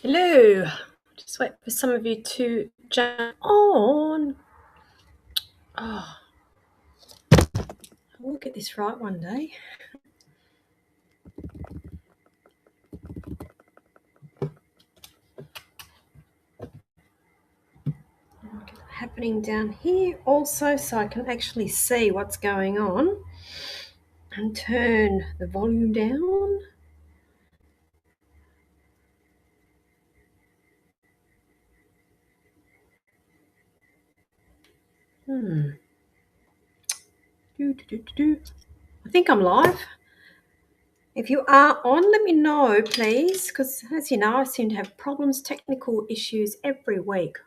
Hello. Just wait for some of you to jump on. Oh, we'll get this right one day. Get it happening down here also so I can actually see what's going on and turn the volume down. I think I'm live. If you are on, let me know, please, because as you know, I seem to have problems, technical issues every week.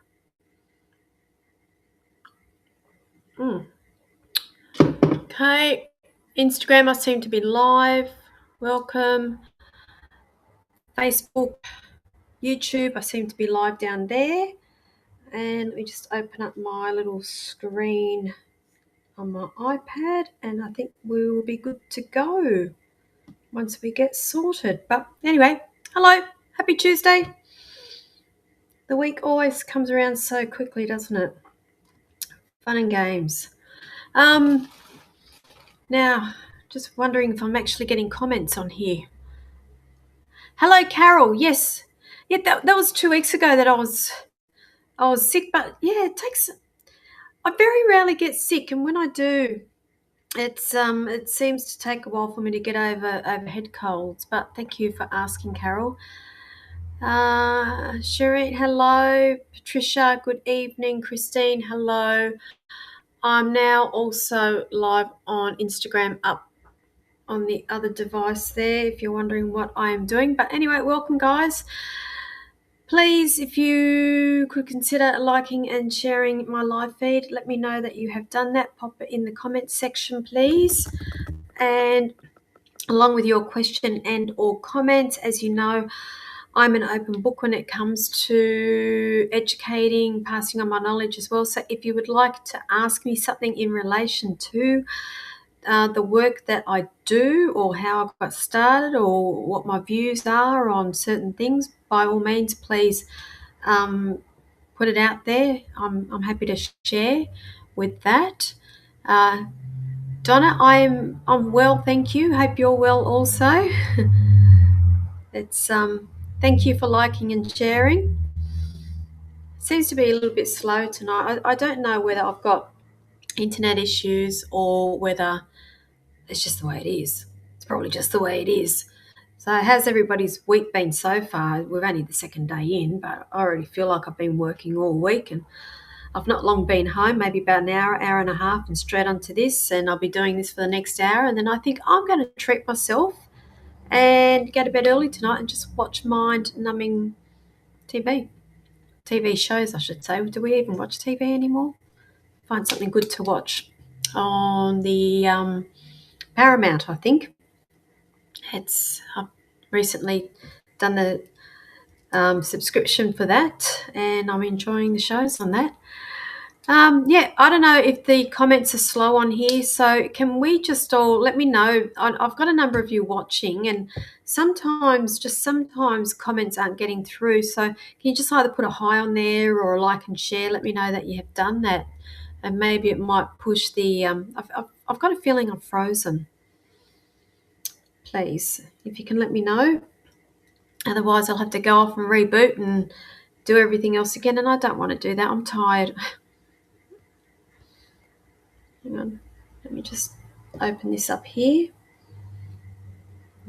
Okay, Instagram, I seem to be live. Welcome. Facebook, YouTube, I seem to be live down there. And let me just open up my little screen on my iPad, and I think we will be good to go once we get sorted. But anyway, hello, happy Tuesday. The week always comes around so quickly, doesn't it? Fun and games. Now, just wondering if I'm actually getting comments on here. Hello, Carol. Yes. Yeah, that was 2 weeks ago that I was sick, but yeah, it takes. I very rarely get sick, and when I do, it seems to take a while for me to get over head colds. But thank you for asking, Carol. Shereen, hello. Patricia, good evening. Christine, hello. I'm now also live on Instagram, up on the other device there, if you're wondering what I am doing. But anyway, welcome, guys. Please, if you could consider liking and sharing my live feed, let me know that you have done that. Pop it in the comments section, please. And along with your question and or comments, as you know, I'm an open book when it comes to educating, passing on my knowledge as well. So if you would like to ask me something in relation to the work that I do, or how I got started, or what my views are on certain things, by all means, please put it out there. I'm happy to share with that. Donna, I'm well, thank you. Hope you're well also. It's thank you for liking and sharing. Seems to be a little bit slow tonight. I don't know whether I've got internet issues or whether it's just the way it is. It's probably just the way it is. So how's everybody's week been so far? We're only the second day in, but I already feel like I've been working all week, and I've not long been home, maybe about an hour and a half, and straight onto this, and I'll be doing this for the next hour, and then I think I'm going to treat myself and go to bed early tonight and just watch mind-numbing TV shows, I should say. Do we even watch TV anymore? Find something good to watch on the Paramount, I think. I've recently done the subscription for that, and I'm enjoying the shows on that. Yeah, I don't know if the comments are slow on here, so can we just all let me know? I've got a number of you watching, and sometimes comments aren't getting through. So can you just either put a hi on there or a like and share? Let me know that you have done that, and maybe it might push the. I've got a feeling I'm frozen. Please, if you can let me know. Otherwise, I'll have to go off and reboot and do everything else again, and I don't want to do that. I'm tired. Hang on. Let me just open this up here.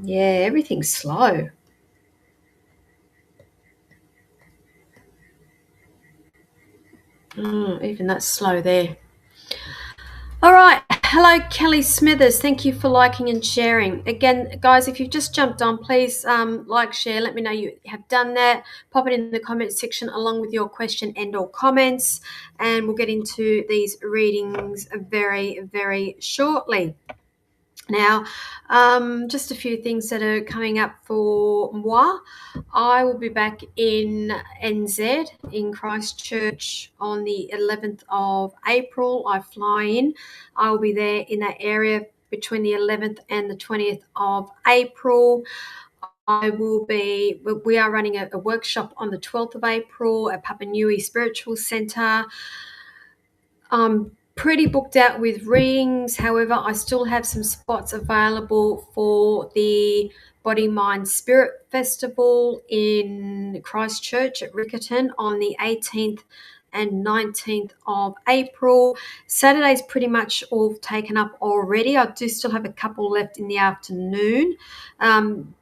Yeah, everything's slow. Even that's slow there. All right. Hello, Kelly Smithers. Thank you for liking and sharing. Again, guys, if you've just jumped on, please like, share. Let me know you have done that. Pop it in the comments section along with your question and or comments. And we'll get into these readings very, very shortly. Now, just a few things that are coming up for moi. I will be back in NZ, in Christchurch, on the 11th of April. I fly in. I will be there in that area between the 11th and the 20th of April. we are running a workshop on the 12th of April at Papanui Spiritual Centre. I'm pretty booked out with readings. However, I still have some spots available for the Body, Mind, Spirit Festival in Christchurch at Riccarton on the 18th and 19th of April. Saturday's pretty much all taken up already. I do still have a couple left in the afternoon.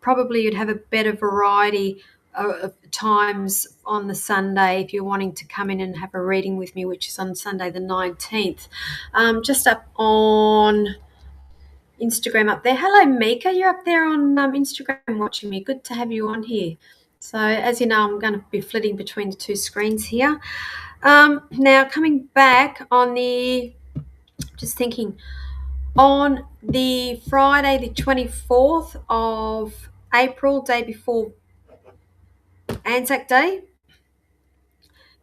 Probably you'd have a better variety of times on the Sunday if you're wanting to come in and have a reading with me, which is on Sunday the 19th. Just up on Instagram up there. Hello, Mika. You're up there on Instagram watching me. Good to have you on here. So as you know, I'm going to be flitting between the two screens here. Now coming back on just thinking, on the Friday the 24th of April, day before Anzac Day,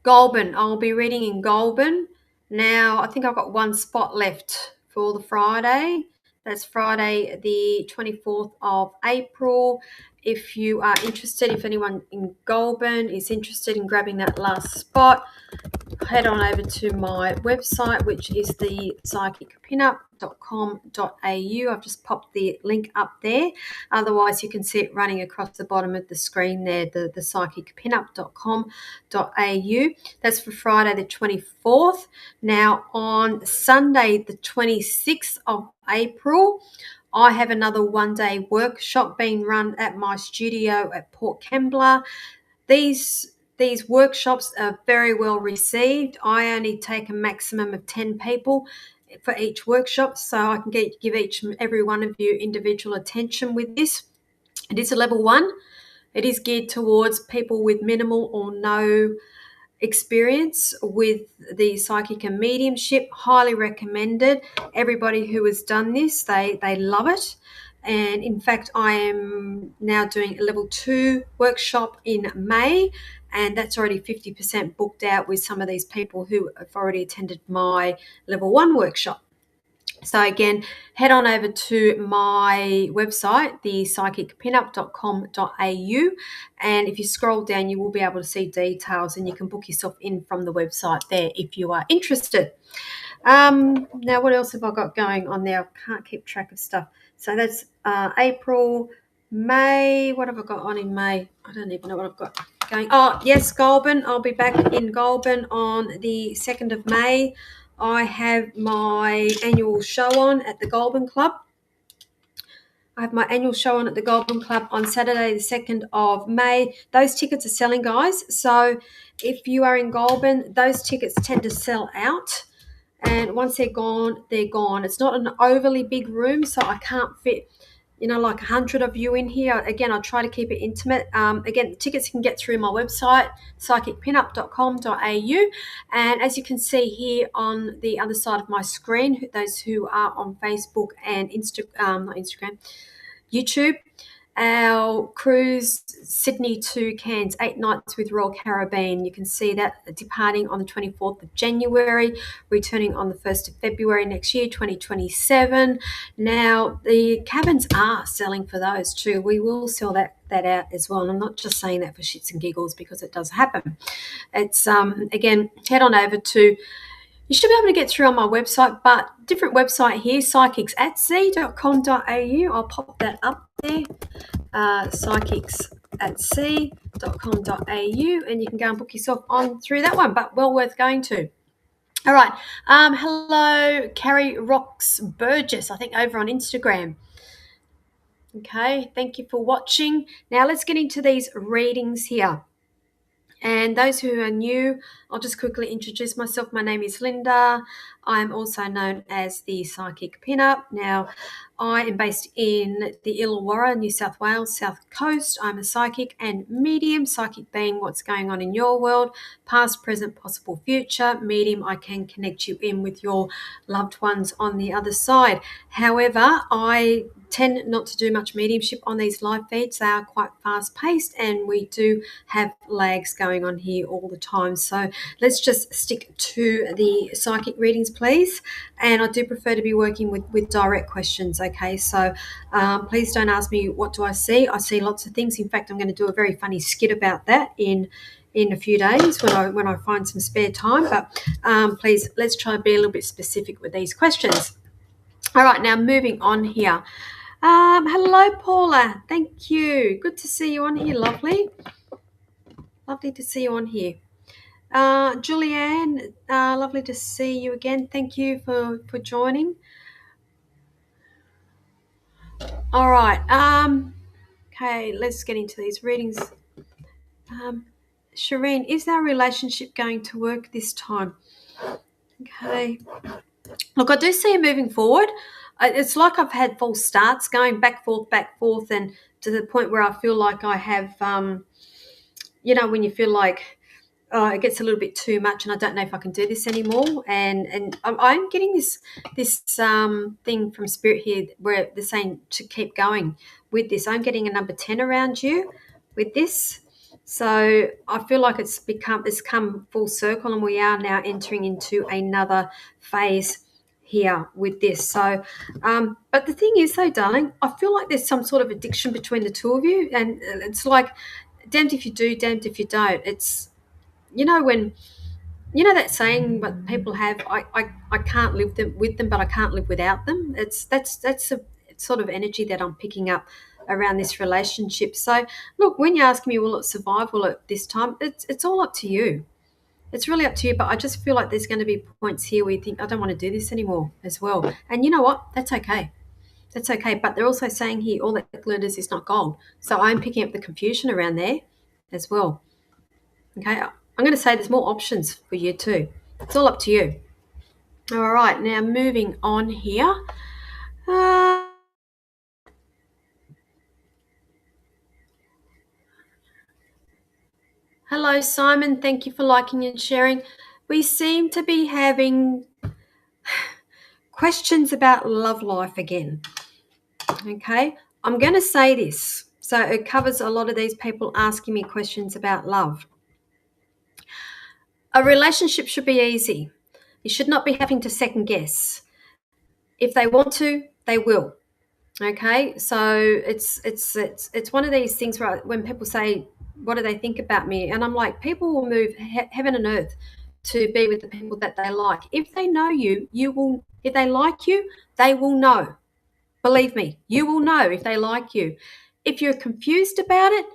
Goulburn. I'll be reading in Goulburn. Now, I think I've got one spot left for the Friday. That's Friday the 24th of April. If you are interested, if anyone in Goulburn is interested in grabbing that last spot, head on over to my website, which is the psychicpinup.com.au. I've just popped the link up there. Otherwise, you can see it running across the bottom of the screen there, the psychicpinup.com.au. That's for Friday the 24th. Now, on Sunday the 26th of April, I have another one-day workshop being run at my studio at Port Kembla. These workshops are very well received. I only take a maximum of 10 people for each workshop, so I can give each and every one of you individual attention with this. It is a level 1. It is geared towards people with minimal or no experience with the psychic and mediumship. Highly recommended. Everybody who has done this, they love it. And in fact, I am now doing a level 2 workshop in May, and that's already 50% booked out with some of these people who have already attended my level 1 workshop. So again, head on over to my website, the psychicpinup.com.au, and if you scroll down, you will be able to see details, and you can book yourself in from the website there if you are interested. Now, what else have I got going on there? I can't keep track of stuff. So that's April, May. What have I got on in May? I don't even know what I've got going. Oh, yes, Goulburn. I'll be back in Goulburn on the 2nd of May. I have my annual show on at the Goulburn Club. I have my annual show on at the Goulburn Club on Saturday, the 2nd of May. Those tickets are selling, guys. So if you are in Goulburn, those tickets tend to sell out. And once they're gone, they're gone. It's not an overly big room, so I can't fit, like 100 of you in here. Again, I try to keep it intimate. Again, the tickets you can get through my website, psychicpinup.com.au. And as you can see here on the other side of my screen, those who are on Facebook and YouTube, our cruise, Sydney to Cairns, 8 nights with Royal Caribbean. You can see that departing on the 24th of January, returning on the 1st of February next year, 2027. Now, the cabins are selling for those too. We will sell that out as well. And I'm not just saying that for shits and giggles, because it does happen. It's, again, head on over to, you should be able to get through on my website, but different website here, psychicsatsea.com.au. I'll pop that up there, psychicsatsea.com.au, and you can go and book yourself on through that one, but well worth going to. All right. Hello, Carrie Rocks Burgess, I think over on Instagram. Okay, thank you for watching. Now let's get into these readings here. And those who are new, I'll just quickly introduce myself. My name is Linda. I'm also known as the Psychic Pinup. Now, I am based in the Illawarra, New South Wales, South Coast. I'm a psychic and medium. Psychic being what's going on in your world, past, present, possible future. Medium, I can connect you in with your loved ones on the other side. However, I tend not to do much mediumship on these live feeds. They are quite fast paced, and we do have lags going on here all the time. So let's just stick to the psychic readings, please. And I do prefer to be working with direct questions, okay? okay? So please don't ask me what do I see. I see lots of things. In fact, I'm going to do a very funny skit about that in a few days when I find some spare time. But please, let's try and be a little bit specific with these questions. All right, now moving on here. Hello, Paula. Thank you. Good to see you on here, lovely. Lovely to see you on here. Julianne, lovely to see you again. Thank you for joining. All right. Okay, let's get into these readings. Shireen, is our relationship going to work this time? Okay. Look, I do see you moving forward. It's like I've had false starts going back, forth, and to the point where I feel like I have, when you feel like it gets a little bit too much and I don't know if I can do this anymore. And I'm getting this thing from Spirit here where they're saying to keep going with this. I'm getting a number 10 around you with this. So I feel like it's come full circle and we are now entering into another phase here with this. So, but the thing is though, darling, I feel like there's some sort of addiction between the two of you. And it's like, damned if you do, damned if you don't. It's, when that saying what people have, I can't live with them, but I can't live without them. That's a sort of energy that I'm picking up around this relationship. So look, when you ask me, will it survive, will it this time, it's all up to you. It's really up to you, but I just feel like there's going to be points here where you think, I don't want to do this anymore as well. And you know what? That's okay. That's okay. But they're also saying here, all that glitters is not gold. So I'm picking up the confusion around there as well. Okay, I'm going to say there's more options for you too. It's all up to you. All right, now moving on here. Hello, Simon. Thank you for liking and sharing. We seem to be having questions about love life again. Okay, I'm going to say this. So it covers a lot of these people asking me questions about love. A relationship should be easy. You should not be having to second guess. If they want to, they will. Okay, so it's one of these things where when people say, what do they think about me? And I'm like, people will move heaven and earth to be with the people that they like. If they know you, if they like you, they will know. Believe me, you will know if they like you. If you're confused about it,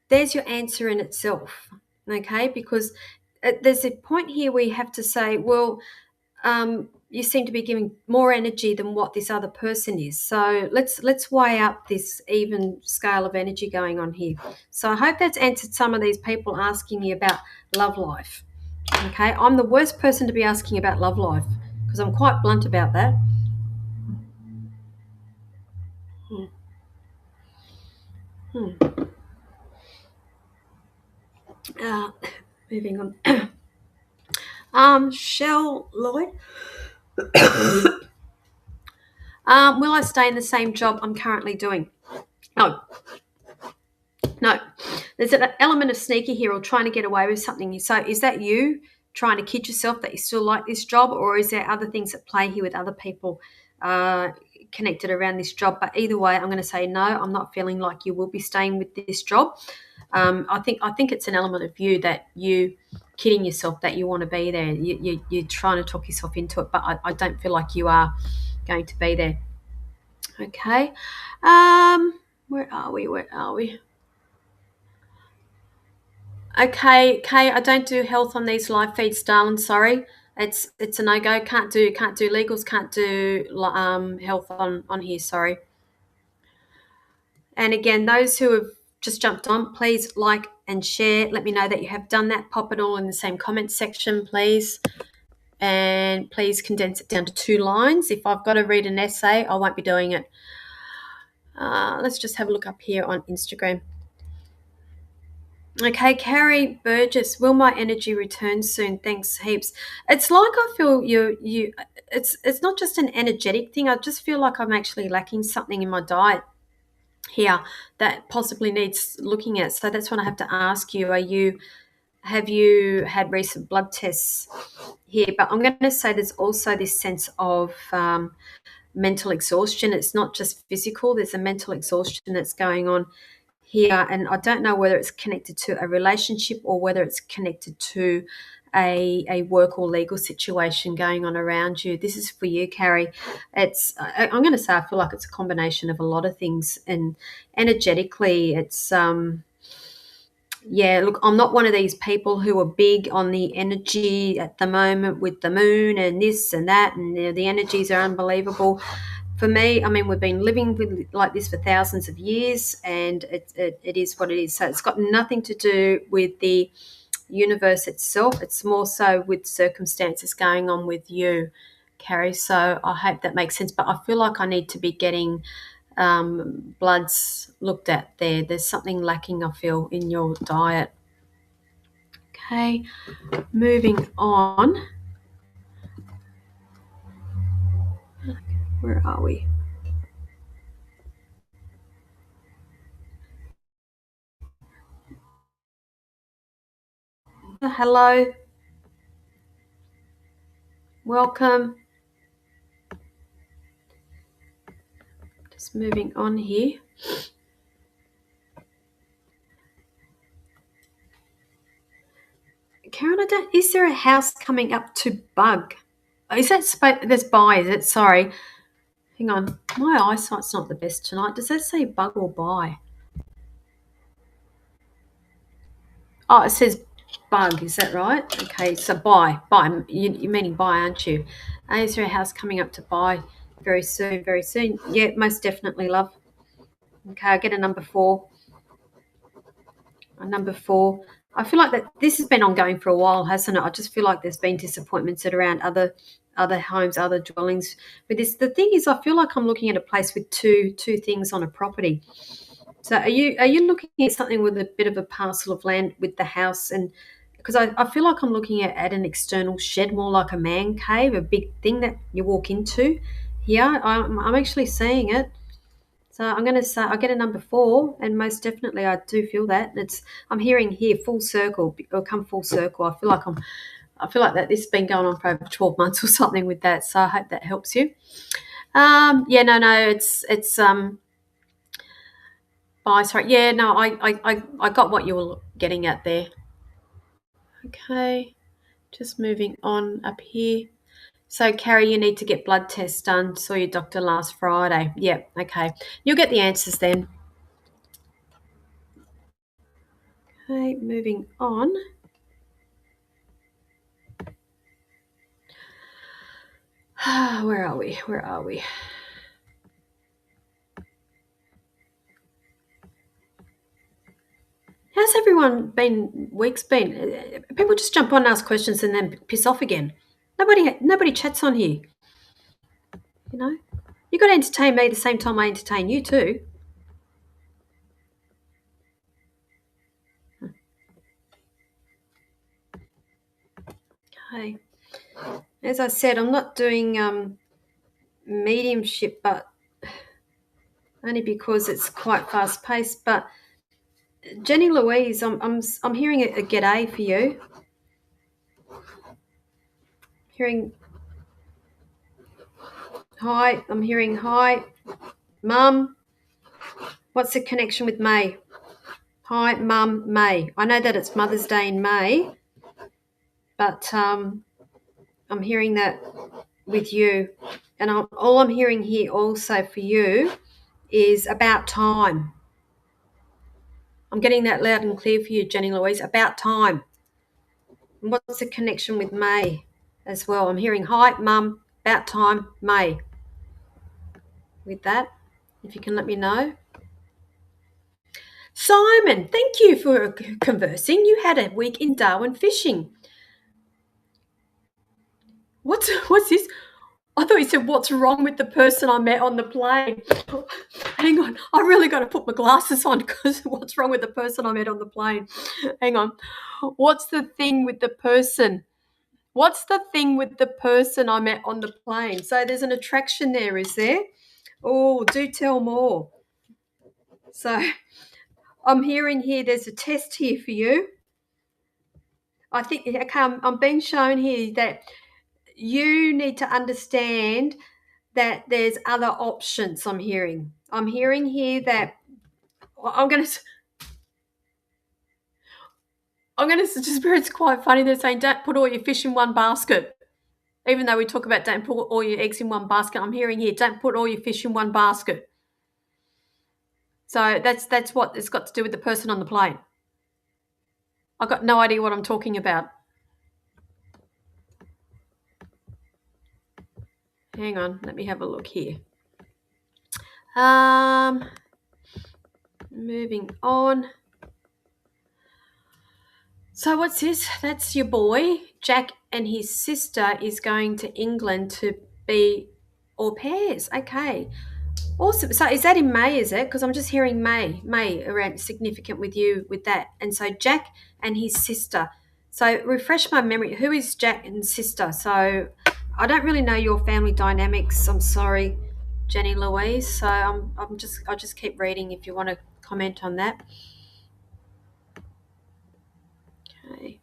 there's your answer in itself. Okay, because there's a point here where you have to say, well, you seem to be giving more energy than what this other person is. So let's weigh up this even scale of energy going on here. So I hope that's answered some of these people asking me about love life. Okay, I'm the worst person to be asking about love life because I'm quite blunt about that. Moving on. Shell Lloyd. Will I stay in the same job I'm currently doing? No. There's an element of sneaky here or trying to get away with something. So is that you trying to kid yourself that you still like this job, or is there other things at play here with other people connected around this job? But either way, I'm going to say no, I'm not feeling like you will be staying with this job. I think it's an element of you that you kidding yourself that you want to be there. You're trying to talk yourself into it, but I don't feel like you are going to be there. Okay. Where are we? Okay, Kay, I don't do health on these live feeds, darling. Sorry, it's a no go. Can't do legals. Can't do health on here. Sorry. And again, those who have just jumped on, please like and share. Let me know that you have done that. Pop it all in the same comment section, please. And please condense it down to 2 lines. If I've got to read an essay, I won't be doing it. Let's just have a look up here on Instagram. Okay, Carrie Burgess, will my energy return soon? Thanks heaps. It's like I feel it's not just an energetic thing. I just feel like I'm actually lacking something in my diet here that possibly needs looking at. So that's when I have to ask you, have you had recent blood tests here? But I'm going to say there's also this sense of mental exhaustion. It's not just physical. There's a mental exhaustion that's going on here, and I don't know whether it's connected to a relationship or whether it's connected to a work or legal situation going on around you. This is for you, Carrie. I'm going to say I feel like it's a combination of a lot of things, and energetically it's yeah, look, I'm not one of these people who are big on the energy at the moment with the moon and this and that, and the energies are unbelievable. For me, I mean, we've been living with like this for thousands of years, and it is what it is. So it's got nothing to do with the universe itself. It's more so with circumstances going on with you, Carrie. So I hope that makes sense. But I feel like I need to be getting bloods looked at there. There's something lacking, I feel, in your diet. Okay, moving on. Where are we? Hello. Welcome. Just moving on here. Karen, is there a house coming up to bug? Is that there's buy, is it? Sorry. Hang on. My eyesight's not the best tonight. Does that say bug or buy? Oh, it says bug. Is that right? Okay, so buy. Buy. You're meaning buy, aren't you? Is there a house coming up to buy very soon? Very soon. Yeah, most definitely, love. Okay, I get a number 4. A number 4. I feel like that this has been ongoing for a while, hasn't it? I just feel like there's been disappointments around other homes, other dwellings. With this, the thing is, I feel like I'm looking at a place with two things on a property. So are you looking at something with a bit of a parcel of land with the house? And because I feel like I'm looking at an external shed, more like a man cave, a big thing that you walk into. Yeah, I'm actually seeing it. So I'm going to say I get a number 4, and most definitely I do feel that. I'm hearing here full circle or come full circle. I feel like that this has been going on for over 12 months or something with that. So I hope that helps you. Yeah, no, it's bye. Sorry. Yeah, no, I got what you were getting at there. Okay, just moving on up here. So, Carrie, you need to get blood tests done. Saw your doctor last Friday. Yep, okay. You'll get the answers then. Okay, moving on. Where are we? Where are we? How's everyone been? Weeks been? People just jump on and ask questions and then piss off again. Nobody chats on here. You know, you got to entertain me the same time I entertain you too. Okay. As I said, I'm not doing mediumship, but only because it's quite fast paced. But Jenny Louise, I'm hearing a g'day for you. Hearing hi, I'm hearing hi, Mum. What's the connection with May? Hi, Mum, May. I know that it's Mother's Day in May, but I'm hearing that with you, and all I'm hearing here also for you is about time. I'm getting that loud and clear for you, Jenny Louise. About time. And what's the connection with May as well? I'm hearing hi, Mum. About time, May. With that, if you can let me know. Simon, thank you for conversing. You had a week in Darwin fishing. What's this? I thought you said, what's wrong with the person I met on the plane? Hang on, I really got to put my glasses on because what's wrong with the person I met on the plane? Hang on. What's the thing with the person? What's the thing with the person I met on the plane? So there's an attraction there, is there? Oh, do tell more. So I'm hearing here there's a test here for you. I think okay, I'm being shown here that you need to understand that there's other options. I'm hearing here that I'm going to suggest, it's quite funny. They're saying don't put all your fish in one basket. Even though we talk about don't put all your eggs in one basket, I'm hearing here don't put all your fish in one basket. So that's what it's got to do with the person on the plane. I've got no idea what I'm talking about. Hang on, let me have a look here. Moving on. So what's this? That's your boy. Jack and his sister is going to England to be au pairs. Okay. Awesome. So is that in May, is it? Because I'm just hearing May around significant with you with that. And so Jack and his sister. So refresh my memory. Who is Jack and sister? So I don't really know your family dynamics. I'm sorry, Jenny Louise. So I'll just keep reading if you want to comment on that. Okay.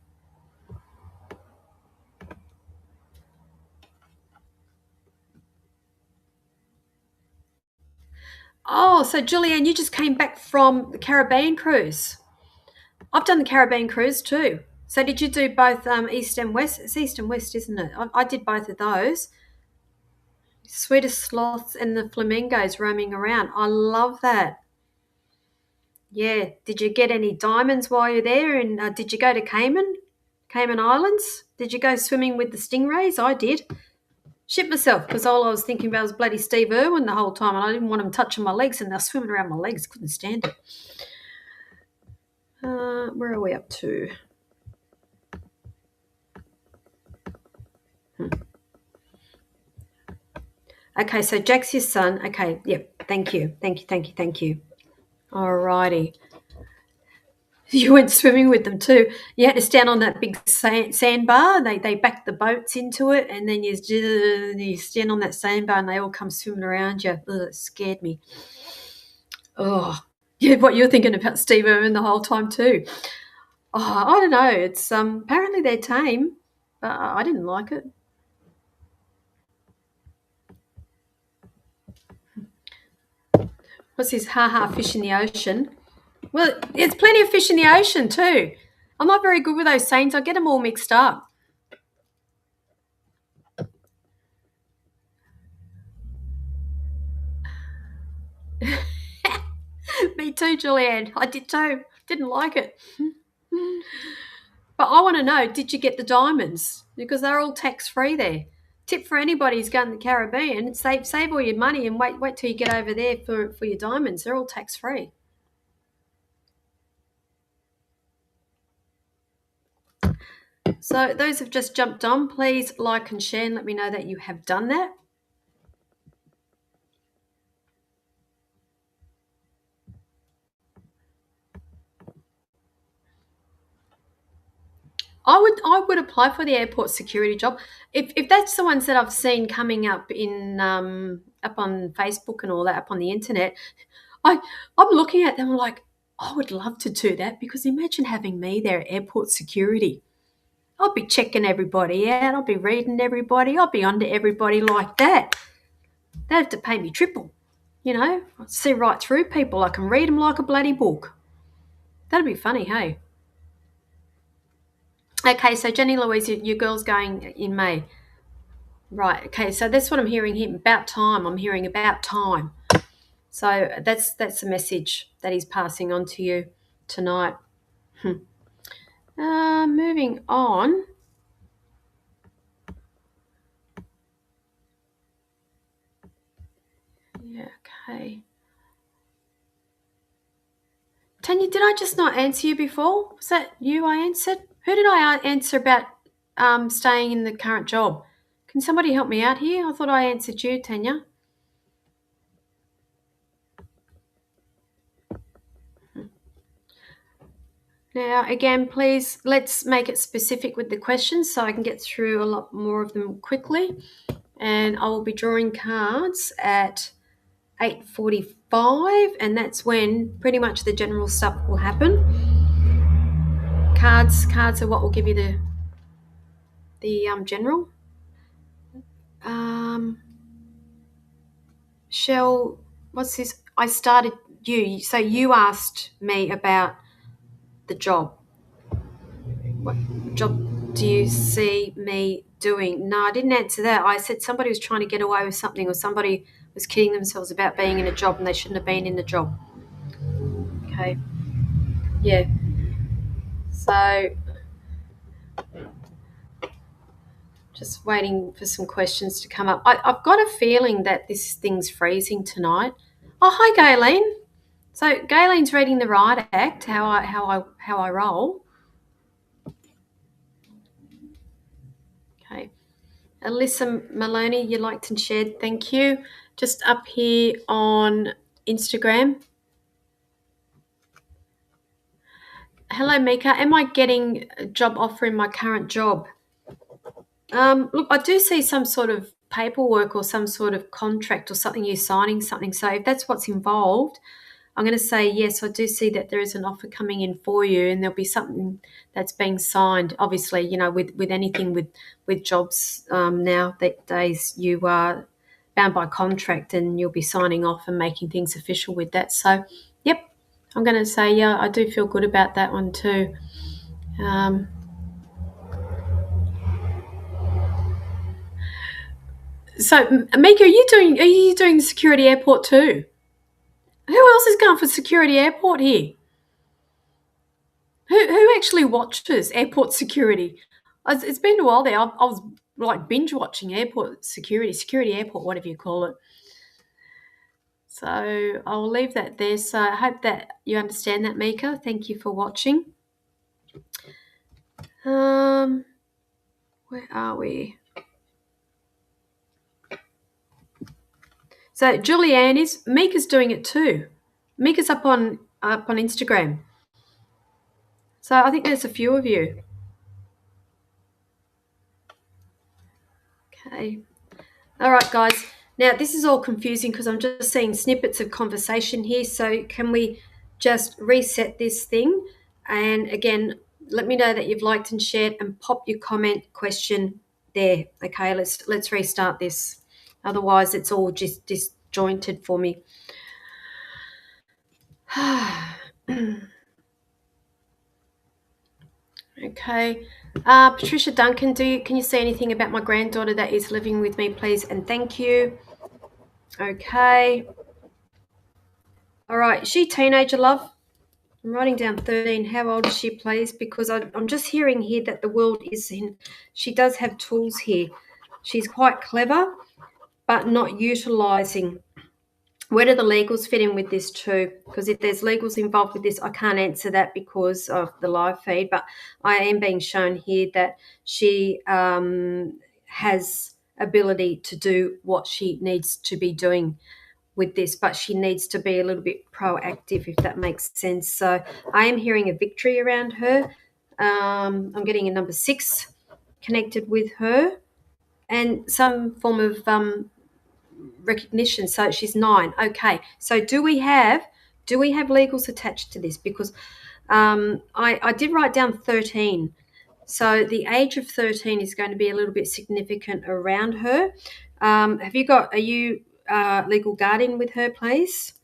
Oh, so Julianne, you just came back from the Caribbean cruise. I've done the Caribbean cruise too. So did you do both east and west? It's east and west, isn't it? I did both of those. Swedish sloths and the flamingos roaming around. I love that. Yeah. Did you get any diamonds while you're there? And did you go to Cayman Islands? Did you go swimming with the stingrays? I did. Shit myself because all I was thinking about was bloody Steve Irwin the whole time, and I didn't want him touching my legs, and they're swimming around my legs. Couldn't stand it. Where are we up to? Okay, so Jack's your son. Okay, yep. Thank you. Alrighty. You went swimming with them too. You had to stand on that big sandbar. They backed the boats into it, and then you stand on that sandbar, and they all come swimming around you. Ugh, it scared me. Oh, yeah. What you're thinking about Steve Irwin the whole time too. Oh, I don't know. It's apparently they're tame, but I didn't like it. What's this? Ha fish in the ocean. Well, there's plenty of fish in the ocean too. I'm not very good with those sayings. I get them all mixed up. Me too, Julianne. I did too. Didn't like it. But I want to know, did you get the diamonds? Because they're all tax-free there. Tip for anybody who's going to the Caribbean, save all your money and wait till you get over there for your diamonds. They're all tax-free. So those have just jumped on, please like and share and let me know that you have done that. I would apply for the airport security job. If that's the ones that I've seen coming up in up on Facebook and all that, up on the internet, I'm looking at them like, I would love to do that because imagine having me there at airport security. I'll be checking everybody out. I'll be reading everybody. I'll be onto everybody like that. They have to pay me triple. You know, I see right through people. I can read them like a bloody book. That'd be funny, hey? Okay, so Jenny Louise, your girl's going in May. Right, okay, so that's what I'm hearing here. About time. I'm hearing about time. So that's the message that he's passing on to you tonight. Moving on. Yeah, okay. Tanya, did I just not answer you before? Was that you I answered? Who did I answer about staying in the current job? Can somebody help me out here? I thought I answered you, Tanya. Now, again, please, let's make it specific with the questions so I can get through a lot more of them quickly. And I will be drawing cards at 8:45, and that's when pretty much the general stuff will happen. Cards are what will give you the general. Shell, what's this? I started you. So you asked me about the job. What job do you see me doing? No, I didn't answer that. I said somebody was trying to get away with something, or somebody was kidding themselves about being in a job and they shouldn't have been in the job. Okay. Yeah. So just waiting for some questions to come up. I've got a feeling that this thing's freezing tonight. Oh, hi, Gayleen. So Gayleen's reading the Riot Act. How I roll. Okay. Alyssa Maloney, you liked and shared. Thank you. Just up here on Instagram. Hello, Mika. Am I getting a job offer in my current job? Look, I do see some sort of paperwork or some sort of contract or something, you're signing something. So if that's what's involved, I'm going to say yes. I do see that there is an offer coming in for you, and there'll be something that's being signed. Obviously, you know, with anything with jobs nowadays, you are bound by contract, and you'll be signing off and making things official with that. So, yep, I'm going to say yeah. I do feel good about that one too. So, Mika, are you doing the security airport too? Who else is going for security airport here? Who actually watches airport security? It's been a while there. I was like binge watching airport security airport, whatever you call it. So I'll leave that there. So I hope that you understand that, Mika. Thank you for watching. Where are we? So Julianne Mika's doing it too. Mika's up on Instagram. So I think there's a few of you. Okay. All right, guys. Now, this is all confusing because I'm just seeing snippets of conversation here. So can we just reset this thing? And again, let me know that you've liked and shared, and pop your comment question there. Okay, let's restart this. Otherwise, it's all just disjointed for me. Okay. Patricia Duncan, can you say anything about my granddaughter that is living with me, please? And thank you. Okay. All right. Is she a teenager, love? I'm writing down 13. How old is she, please? Because I'm just hearing here that the world is in. She does have tools here. She's quite clever, but not utilising. Where do the legals fit in with this too? Because if there's legals involved with this, I can't answer that because of the live feed. But I am being shown here that she has ability to do what she needs to be doing with this, but she needs to be a little bit proactive, if that makes sense. So I am hearing a victory around her. I'm getting a number 6 connected with her, and some form of recognition. So she's 9. Okay. So do we have legals attached to this? Because I did write down 13. So the age of 13 is going to be a little bit significant around her. Are you legal guardian with her, please?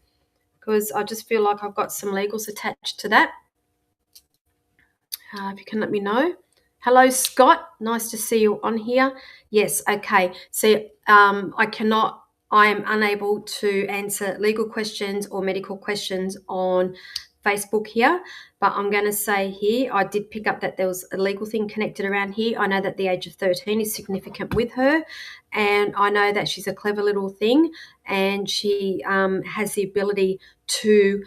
Because I just feel like I've got some legals attached to that. If you can let me know. Hello, Scott. Nice to see you on here. Yes, okay. See, I am unable to answer legal questions or medical questions on Facebook here, but I'm going to say here, I did pick up that there was a legal thing connected around here. I know that the age of 13 is significant with her, and I know that she's a clever little thing, and she has the ability to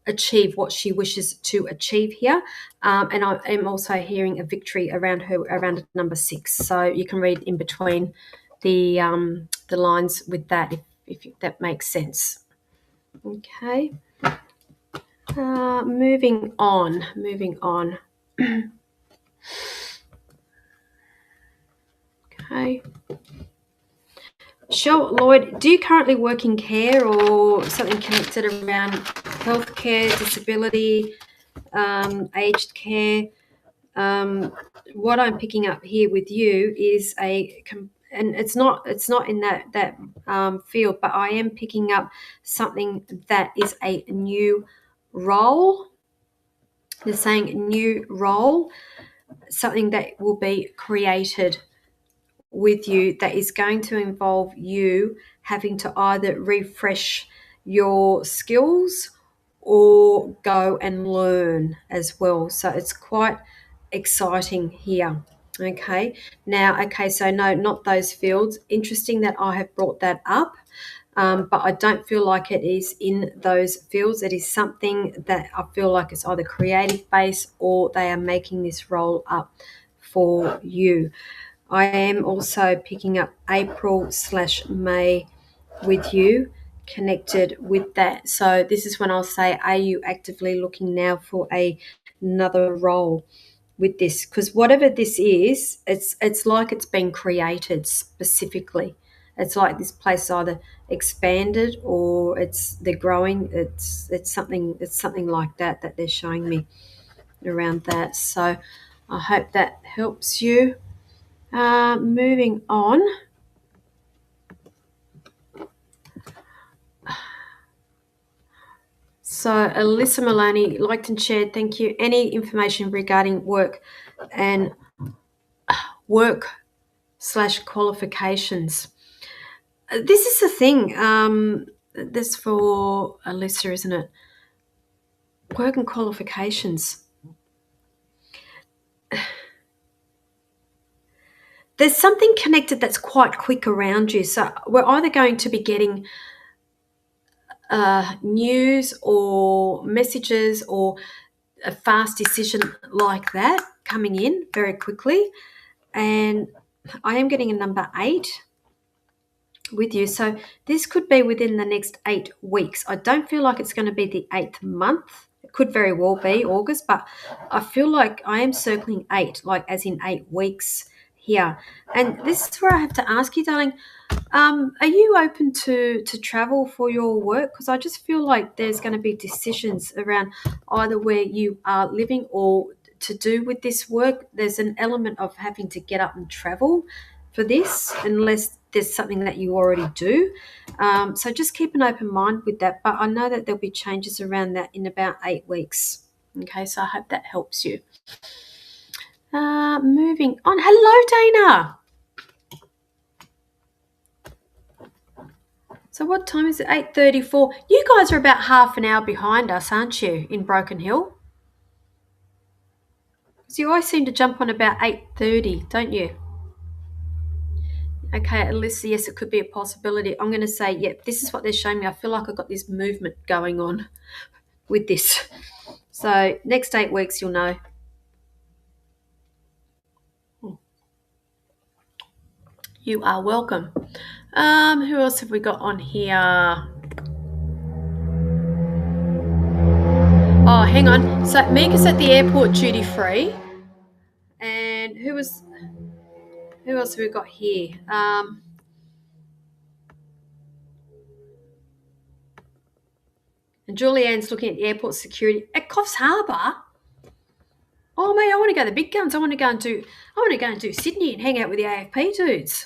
achieve what she wishes to achieve here. And I am also hearing a victory around her, around number 6. So you can read in between the lines with that, if that makes sense. Okay. Moving on. Okay. Shell Lloyd, do you currently work in care or something connected around healthcare, disability, aged care? What I'm picking up here with you is and it's not in that field, but I am picking up something that is a new role. They're saying new role, something that will be created with you that is going to involve you having to either refresh your skills or go and learn as well. So it's quite exciting here. Okay. Now, okay, so no, not those fields. Interesting that I have brought that up. But I don't feel like it is in those fields. It is something that I feel like it's either creative based or they are making this role up for you. I am also picking up April/May with you, connected with that. So this is when I'll say, are you actively looking now for another role with this? Because whatever this is, it's like it's been created specifically. It's like this place either expanded or they're growing. It's something like that they're showing me around that. So I hope that helps you. Moving on. So Alyssa Maloney liked and shared, thank you. Any information regarding work and work/qualifications? This is the thing. This for Alyssa, isn't it? Work and qualifications. There's something connected that's quite quick around you. So we're either going to be getting news or messages or a fast decision like that coming in very quickly. And I am getting a number 8 with you. So this could be within the next 8 weeks. I don't feel like it's going to be the 8th month. It could very well be August, but I feel like I am circling 8, like as in 8 weeks here. And this is where I have to ask you, darling, are you open to travel for your work? Because I just feel like there's going to be decisions around either where you are living or to do with this work. There's an element of having to get up and travel for this, unless there's something that you already do. So just keep an open mind with that. But I know that there'll be changes around that in about 8 weeks. Okay, so I hope that helps you. Moving on. Hello, Dana. So what time is it? 8:34. You guys are about half an hour behind us, aren't you, in Broken Hill? Because you always seem to jump on about 8:30, don't you? Okay, Alyssa, yes, it could be a possibility. I'm going to say, yep, this is what they're showing me. I feel like I've got this movement going on with this. So next 8 weeks, you'll know. You are welcome. Who else have we got on here? Oh, hang on. So Mika's at the airport duty free. And who else have we got here? And Julianne's looking at the airport security at Coffs Harbour. Oh mate, I want to go to the big guns. I want to go and do Sydney and hang out with the AFP dudes.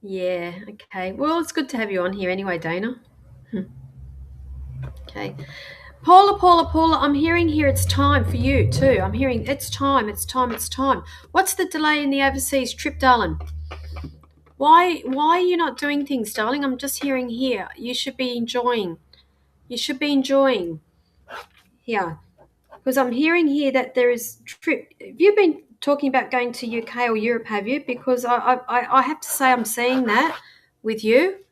Yeah, okay. Well, it's good to have you on here anyway, Dana. Okay. Paula, I'm hearing here it's time for you too. I'm hearing it's time. What's the delay in the overseas trip, darling? Why are you not doing things, darling? I'm just hearing here. You should be enjoying. Yeah. Because I'm hearing here that there is trip. Have you been talking about going to UK or Europe, have you? Because I have to say I'm seeing that with you.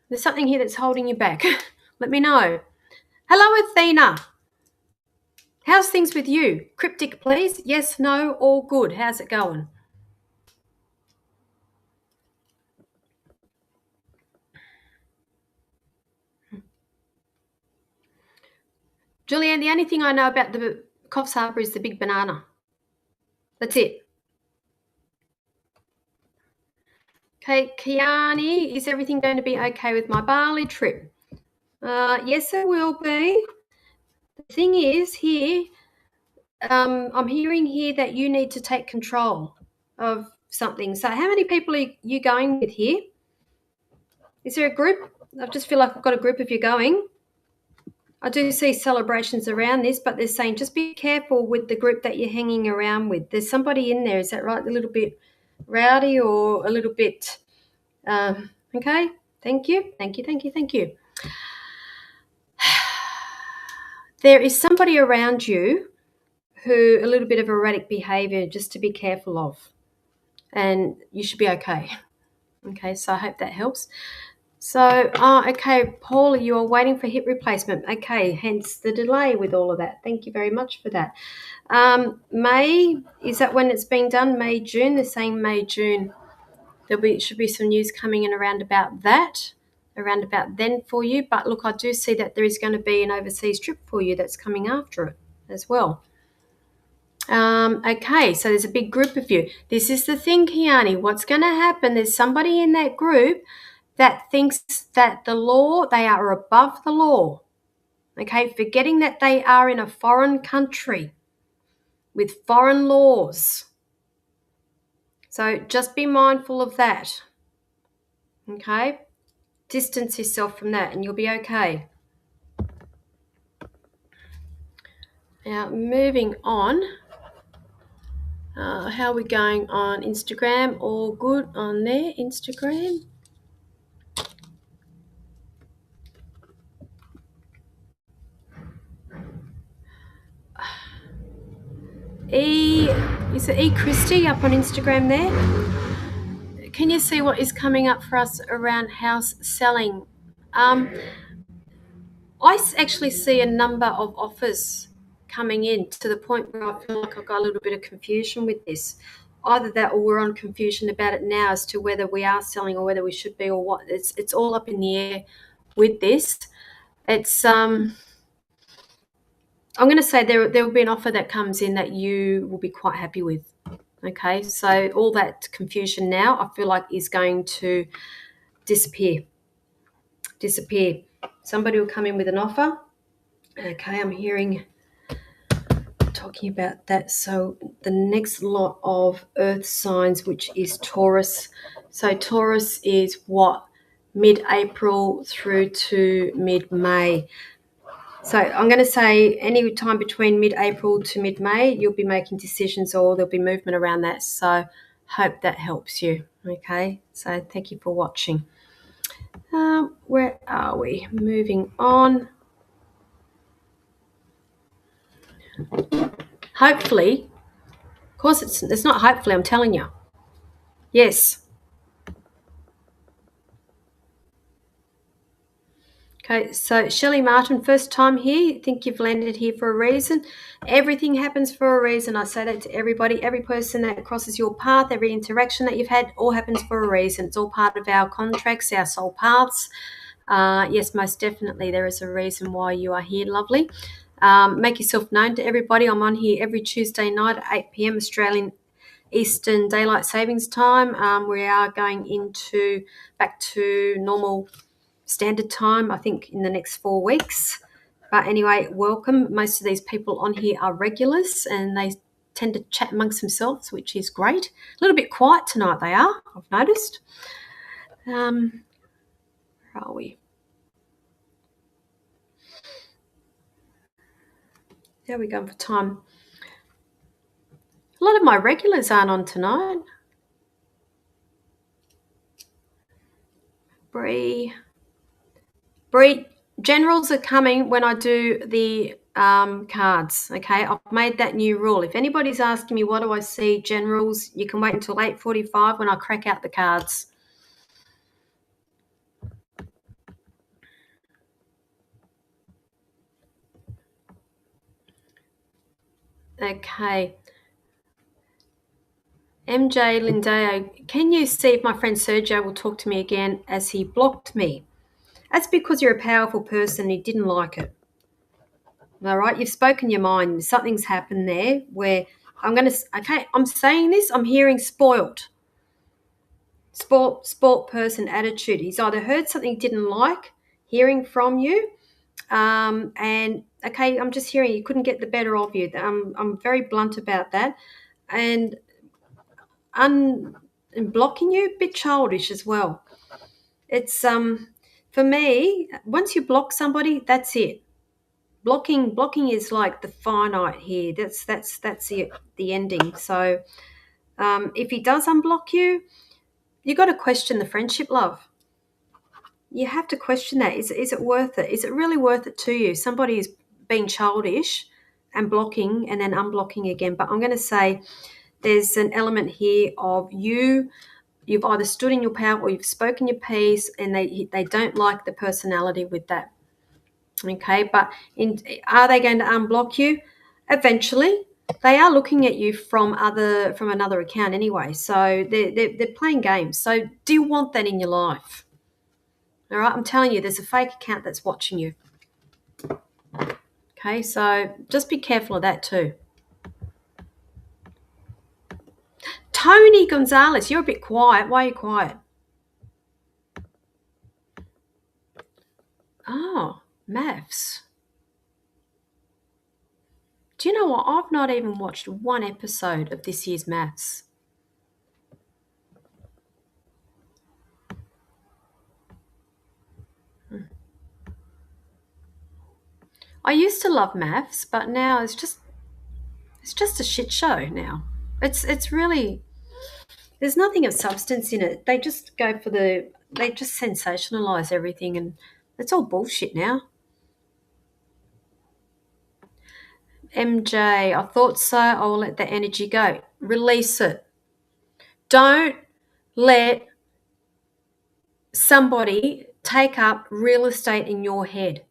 There's something here that's holding you back. Let me know. Hello, Athena. How's things with you? Cryptic, please. Yes, no, all good. How's it going? Julianne, the only thing I know about the Coffs Harbour is the big banana. That's it. Okay, Kiani, is everything going to be okay with my Bali trip? Yes, it will be. The thing is here, I'm hearing here that you need to take control of something. So how many people are you going with here? Is there a group? I just feel like I've got a group of you going. I do see celebrations around this, but they're saying just be careful with the group that you're hanging around with. There's somebody in there, is that right? A little bit rowdy or a little bit, okay? Thank you. There is somebody around you who a little bit of erratic behavior, just to be careful of, and you should be okay. Okay, so I hope that helps. So, okay, Paul, you are waiting for hip replacement. Okay, hence the delay with all of that. Thank you very much for that. May, is that when it's being done? May, June? They're saying May, June. Should be some news coming in around about then for you. But look, I do see that there is going to be an overseas trip for you that's coming after it as well. Okay, so there's a big group of you. This is the thing, Kiani. What's going to happen? There's somebody in that group that thinks that they are above the law. Okay, forgetting that they are in a foreign country with foreign laws. So just be mindful of that. Okay, distance yourself from that and you'll be okay. Now, moving on. How are we going on Instagram? All good on there, Instagram? Is it E Christie up on Instagram there? Can you see what is coming up for us around house selling? I actually see a number of offers coming in to the point where I feel like I've got a little bit of confusion with this. Either that or we're on confusion about it now as to whether we are selling or whether we should be or what. It's all up in the air with this. It's I'm going to say there will be an offer that comes in that you will be quite happy with. Okay, so all that confusion now I feel like is going to disappear. Somebody will come in with an offer. Okay, I'm hearing talking about that. So the next lot of earth signs, which is Taurus. So Taurus is what? Mid-April through to mid-May. So I'm going to say any time between mid-April to mid-May, you'll be making decisions or there'll be movement around that. So hope that helps you. Okay, so thank you for watching. Where are we? Moving on. Hopefully, of course it's not hopefully, I'm telling you. Yes. Okay, so Shelley Martin, first time here. I think you've landed here for a reason. Everything happens for a reason. I say that to everybody. Every person that crosses your path, every interaction that you've had, all happens for a reason. It's all part of our contracts, our soul paths. Yes, most definitely there is a reason why you are here, lovely. Make yourself known to everybody. I'm on here every Tuesday night at 8 p.m. Australian Eastern Daylight Savings Time. We are going back to normal standard time, I think, in the next 4 weeks. But anyway, welcome. Most of these people on here are regulars and they tend to chat amongst themselves, which is great. A little bit quiet tonight they are, I've noticed. Where are we? How are we going for time? A lot of my regulars aren't on tonight. Bree, generals are coming when I do the cards. Okay, I've made that new rule. If anybody's asking me what do I see generals, you can wait until 8:45 when I crack out the cards. Okay. MJ Lindeo, can you see if my friend Sergio will talk to me again as he blocked me? That's because you're a powerful person and he didn't like it. All right, you've spoken your mind. Something's happened there where I'm saying this, I'm hearing spoilt person attitude. He's either heard something he didn't like hearing from you, And okay, I'm just hearing you couldn't get the better of you. I'm very blunt about that. And and blocking you, a bit childish as well. It's for me, once you block somebody, that's it. Blocking is like the finite here. That's the ending. So if he does unblock you, you got to question the friendship, love. You have to question that. Is it worth it? Is it really worth it to you? Somebody is being childish and blocking and then unblocking again. But I'm going to say there's an element here of you've either stood in your power or you've spoken your piece, and they don't like the personality with that. Okay, but are they going to unblock you? Eventually, they are looking at you from another account anyway. So they're playing games. So do you want that in your life? All right, I'm telling you, there's a fake account that's watching you. Okay, so just be careful of that too. Tony Gonzalez, you're a bit quiet. Why are you quiet? Oh, maths. Do you know what? I've not even watched one episode of this year's maths. I used to love maths, but now it's just a shit show now. It's really, there's nothing of substance in it. They just they just sensationalize everything, and it's all bullshit now. MJ, I thought so. I will let the energy go. Release it. Don't let somebody take up real estate in your head.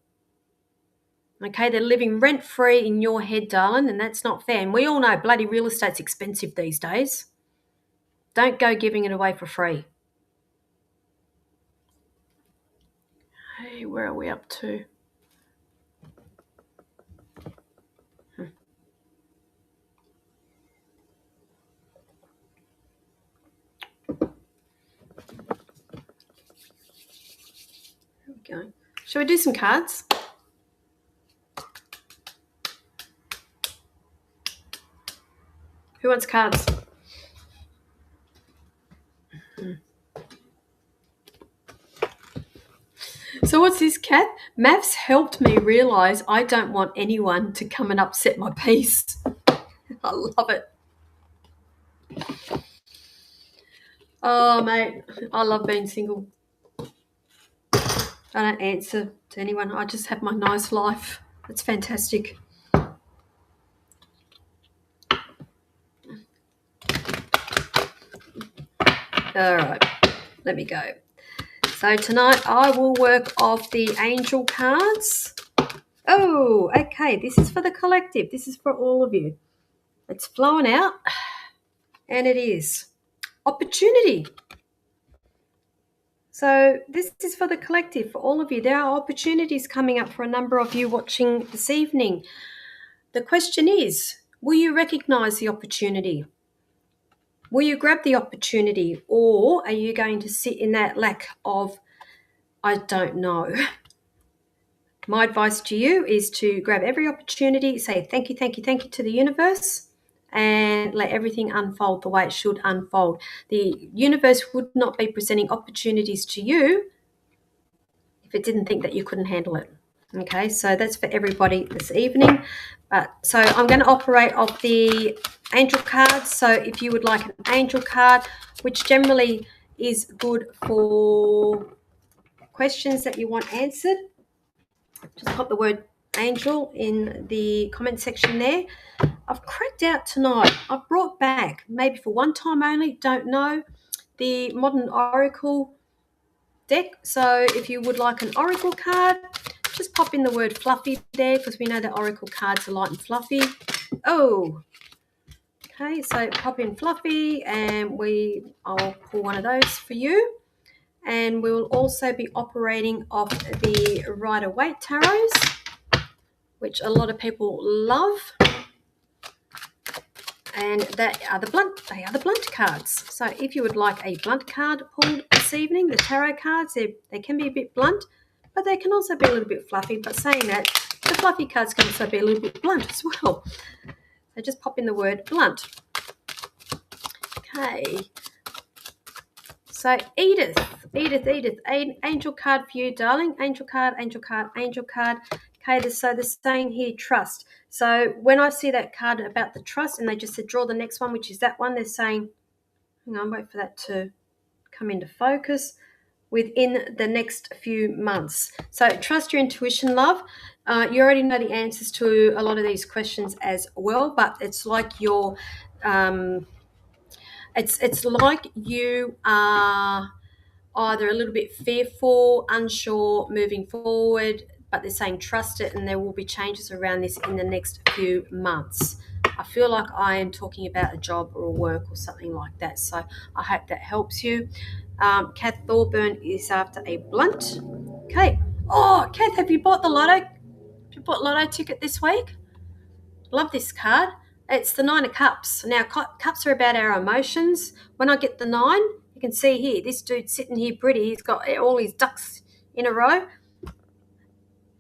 Okay, they're living rent free in your head, darling, and that's not fair. And we all know bloody real estate's expensive these days. Don't go giving it away for free. Hey, where are we up to? There we go. Shall we do some cards? Who wants cards? So what's this, Kat? Maths helped me realise I don't want anyone to come and upset my peace. I love it. Oh, mate, I love being single. I don't answer to anyone. I just have my nice life. It's fantastic. All right, let me go. So tonight I will work off the angel cards. Oh, okay. This is for the collective. This is for all of you. It's flowing out, and it is opportunity. So this is for the collective, for all of you. There are opportunities coming up for a number of you watching this evening. The question is, will you recognize the opportunity? Will you grab the opportunity, or are you going to sit in that lack of, I don't know? My advice to you is to grab every opportunity, say thank you to the universe, and let everything unfold the way it should unfold. The universe would not be presenting opportunities to you if it didn't think that you couldn't handle it. Okay, so that's for everybody this evening. So I'm going to operate off the angel cards. So if you would like an angel card, which generally is good for questions that you want answered, just pop the word angel in the comment section there. I've cracked out tonight. I've brought back, maybe for one time only, don't know, the Modern Oracle deck. So if you would like an Oracle card, just pop in the word fluffy there, because we know that Oracle cards are light and fluffy. Oh, okay, so pop in fluffy, and I'll pull one of those for you. And we will also be operating off the Rider-Waite tarots, which a lot of people love. And they are the blunt cards. So if you would like a blunt card pulled this evening, the tarot cards, they can be a bit blunt, but they can also be a little bit fluffy. But saying that, the fluffy cards can also be a little bit blunt as well. So just pop in the word blunt. Okay. So Edith, angel card for you, darling. Angel card, angel card, angel card. Okay, so they're saying here, trust. So when I see that card about the trust, and they just said draw the next one, which is that one, they're saying, hang on, wait for that to come into focus, within the next few months. So trust your intuition, love. You already know the answers to a lot of these questions as well, but it's like you're, it's like you are either a little bit fearful, unsure moving forward, but they're saying trust it, and there will be changes around this in the next few months. I feel like I am talking about a job or a work or something like that, so I hope that helps you. Kath Thorburn is after a blunt. Okay. Oh, Kath, have you bought the lotto? Have you bought lotto ticket this week? Love this card. It's the 9 of Cups. Now, cups are about our emotions. When I get the 9, you can see here, this dude's sitting here pretty. He's got all his ducks in a row.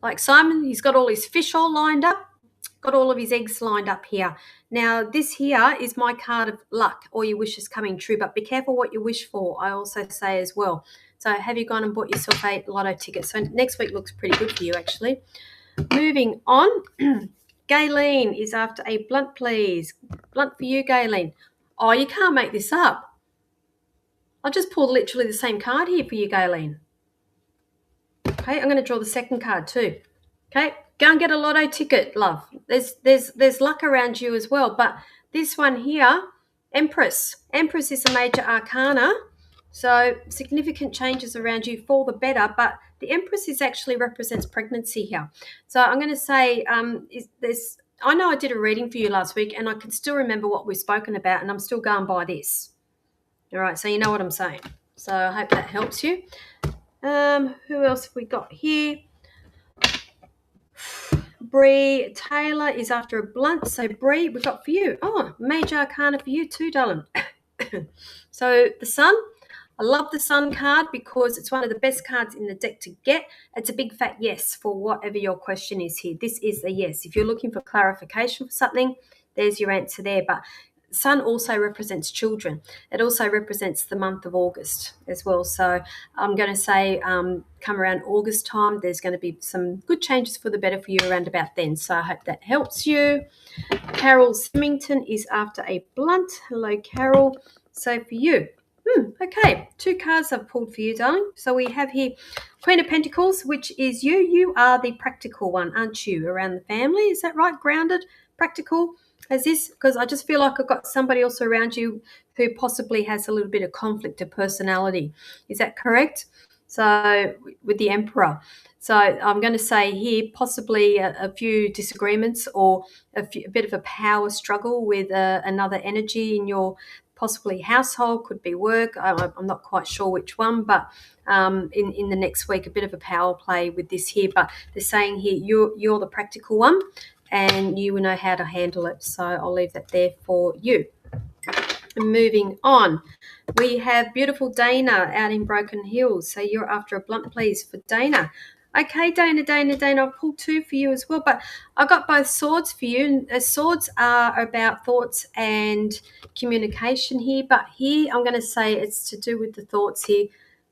Like Simon, he's got all his fish all lined up, got all of his eggs lined up here. Now, this here is my card of luck, all your wishes coming true, but be careful what you wish for, I also say as well. So have you gone and bought yourself a lotto ticket? So next week looks pretty good for you, actually. Moving on. Gayleen is after a blunt, please. Blunt for you, Gayleen. Oh, you can't make this up. I just pulled literally the same card here for you, Gayleen. Okay, I'm going to draw the second card too. Okay, go and get a lotto ticket, love. There's luck around you as well. But this one here, Empress. Empress is a major arcana. So significant changes around you for the better, but the Empress actually represents pregnancy here. So I'm going to say I know I did a reading for you last week, and I can still remember what we've spoken about, and I'm still going by this. All right, so you know what I'm saying. So I hope that helps you. Who else have we got here? Bree Taylor is after a blunt. So Bree, we've got for you. Oh, major arcana for you too, darling. So the Sun. I love the Sun card because it's one of the best cards in the deck to get. It's a big fat yes for whatever your question is here. This is a yes. If you're looking for clarification for something, there's your answer there. But Sun also represents children. It also represents the month of August as well. So I'm going to say come around August time, there's going to be some good changes for the better for you around about then. So I hope that helps you. Carol Symington is after a blunt. Hello, Carol. So for you, okay, 2 cards I've pulled for you, darling. So we have here Queen of Pentacles, which is you. You are the practical one, aren't you, around the family? Is that right? Grounded, practical as this? Because I just feel like I've got somebody else around you who possibly has a little bit of conflict of personality. Is that correct? So with the Emperor. So I'm going to say here possibly a few disagreements or a bit of a power struggle with another energy in your possibly household, could be work. I'm not quite sure which one, but in the next week, a bit of a power play with this here. But they're saying here you're the practical one and you will know how to handle it. So I'll leave that there for you. Moving on, we have beautiful Dana out in Broken Hills. So you're after a blunt, please, for Dana. Okay, Dana, I'll pull 2 for you as well, but I got both swords for you. And swords are about thoughts and communication here, but here I'm going to say it's to do with the thoughts here.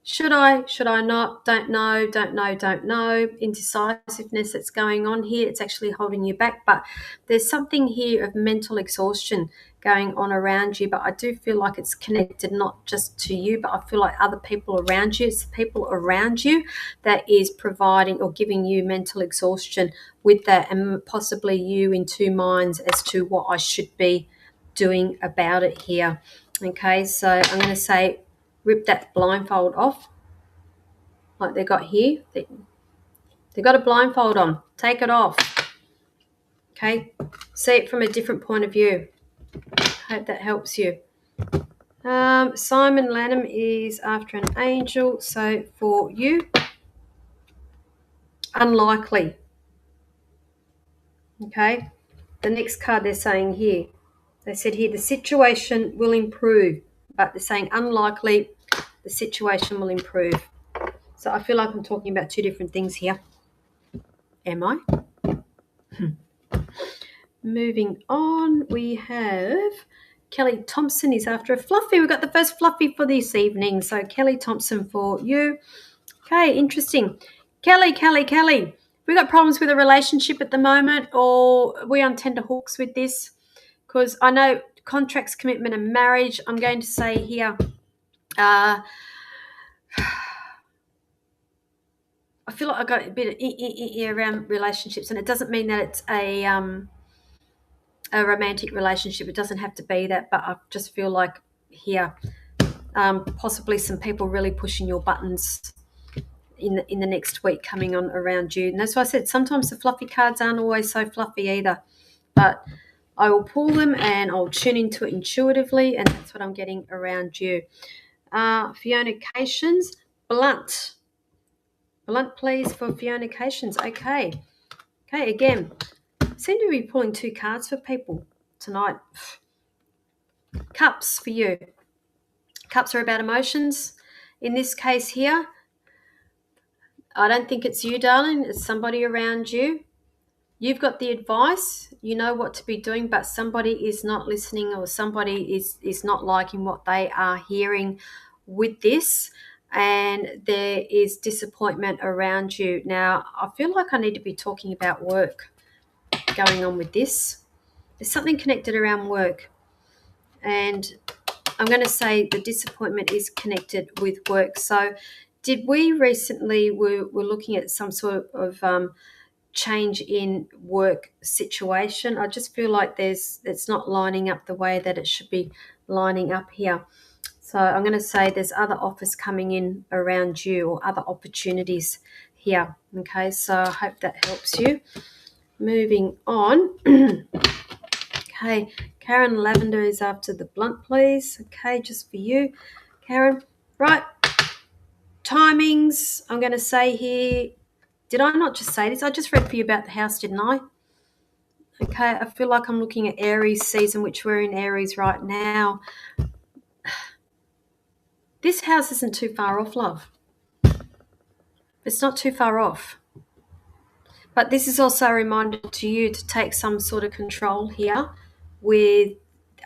Should I not? Don't know. Indecisiveness that's going on here. It's actually holding you back, but there's something here of mental exhaustion going on around you, but I do feel like it's connected not just to you, but I feel like other people around you. It's the people around you that is providing or giving you mental exhaustion with that, and possibly you in 2 minds as to what I should be doing about it here. Okay, so I'm going to say rip that blindfold off like they got here. They've got a blindfold on. Take it off. Okay, see it from a different point of view. Hope that helps you. Simon Lanham is after an angel. So for you, unlikely. Okay, the next card they're saying here, they said here the situation will improve, but they're saying unlikely, the situation will improve. So I feel like I'm talking about two different things here. Am I? Moving on, we have Kelly Thompson is after a fluffy. We've got the first fluffy for this evening. So Kelly Thompson for you. Okay, interesting. Kelly. We got problems with a relationship at the moment, or are we on tender hooks with this? Because I know contracts, commitment, and marriage. I'm going to say here, I feel like I got a bit of around relationships, and it doesn't mean that it's a romantic relationship. It doesn't have to be that, but I just feel like here, possibly some people really pushing your buttons in the next week coming on around June. And that's why I said sometimes the fluffy cards aren't always so fluffy either, but I will pull them and I'll tune into it intuitively, and that's what I'm getting around you. Fiona Cations, blunt, please, for Fiona Cations. Okay, again, seem to be pulling two cards for people tonight. Cups for you. Cups are about emotions. In this case here, I don't think it's you, darling. It's somebody around you. You've got the advice. You know what to be doing, but somebody is not listening, or somebody is not liking what they are hearing with this, and there is disappointment around you. Now, I feel like I need to be talking about work going on with this. There's something connected around work, and I'm going to say the disappointment is connected with work. So did we recently, we're looking at some sort of change in work situation? I just feel like it's not lining up the way that it should be lining up here. So I'm going to say there's other offers coming in around you, or other opportunities here. Okay, so I hope that helps you. Moving on. Okay, Karen Lavender is after the blunt, please. Okay, just for you, Karen. Right, timings, I'm going to say here, did I not just say this? I just read for you about the house, didn't I? Okay, I feel like I'm looking at Aries season, which we're in Aries right now. This house isn't too far off, love. It's not too far off. But this is also a reminder to you to take some sort of control here with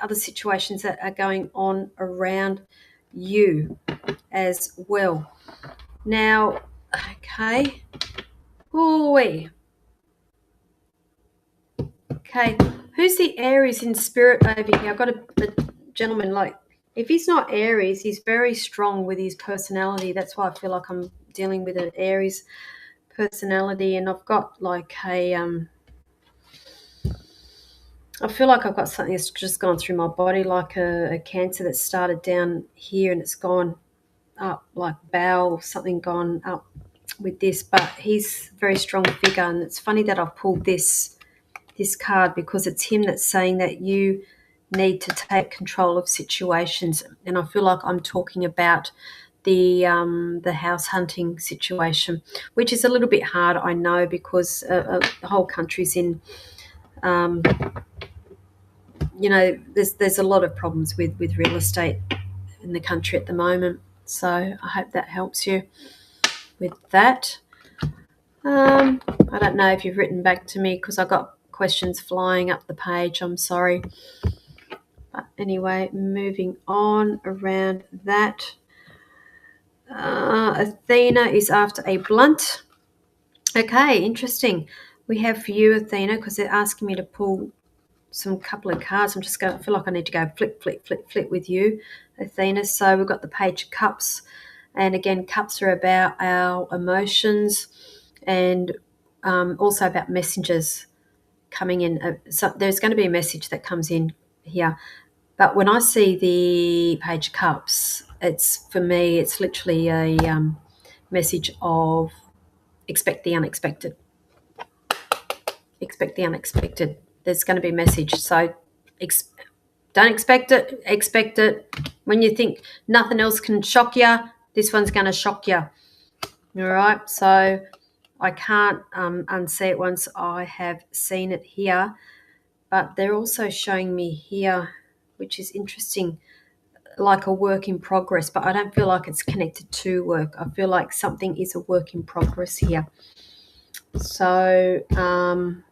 other situations that are going on around you as well. Now, okay. Ooh-wee. Okay, who's the Aries in spirit over here? I've got a gentleman, like, if he's not Aries, he's very strong with his personality. That's why I feel like I'm dealing with an Aries personality, and I've got like I feel like I've got something that's just gone through my body, like a cancer that started down here and it's gone up, like bowel, something gone up with this. But he's a very strong figure, and it's funny that I've pulled this card, because it's him that's saying that you need to take control of situations. And I feel like I'm talking about the house hunting situation, which is a little bit hard, I know, because the whole country's in there's a lot of problems with real estate in the country at the moment. So I hope that helps you with that. I don't know if you've written back to me, because I got questions flying up the page. I'm sorry. But anyway, moving on around that. Athena is after a blunt. Okay, interesting. We have for you, Athena, because they're asking me to pull some couple of cards. I feel like I need to go flip with you, Athena. So we've got the Page of Cups, and again, cups are about our emotions, and also about messengers coming in. So there's going to be a message that comes in here. But when I see the Page of Cups, for me, it's literally a message of expect the unexpected. Expect the unexpected. There's going to be a message. So don't expect it. Expect it. When you think nothing else can shock you, this one's going to shock you. All right. So I can't unsee it once I have seen it here. But they're also showing me here, which is interesting, like a work in progress, but I don't feel like it's connected to work. I feel like something is a work in progress here. So I'm